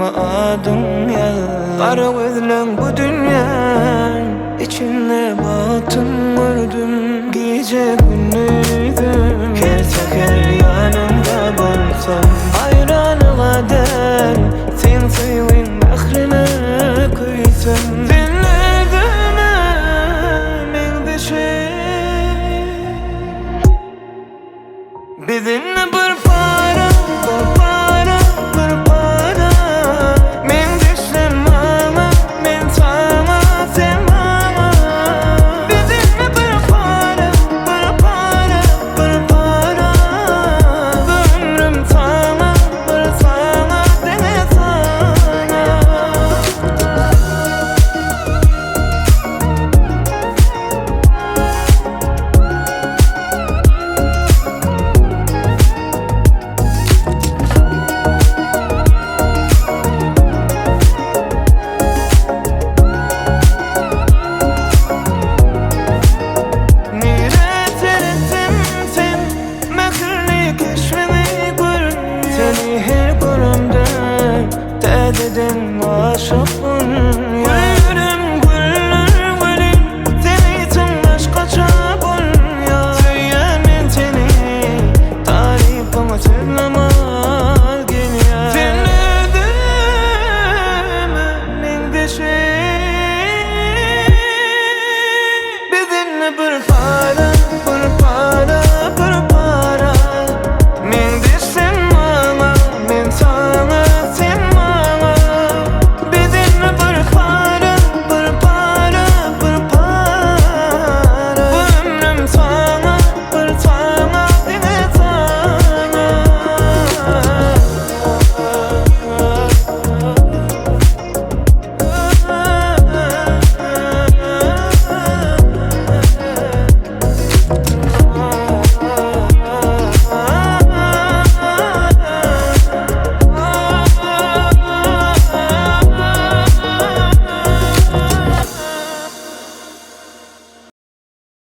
ama adım ya. Kara gözlüm bu dünya içinde batım gördüm. Gece gündüzüm keseker yanımda bolsam. Hayranı kader sen suyun bahrine kıysın. Dinledine men düşe bizimle bir para, bir para, bir para. Men düşsem mama, men sana, sen mama. Bizimle bir para, bir para, bir para. Ömrüm sana, bir sana, dene sana. Seni her görümde tədədən aşıqım.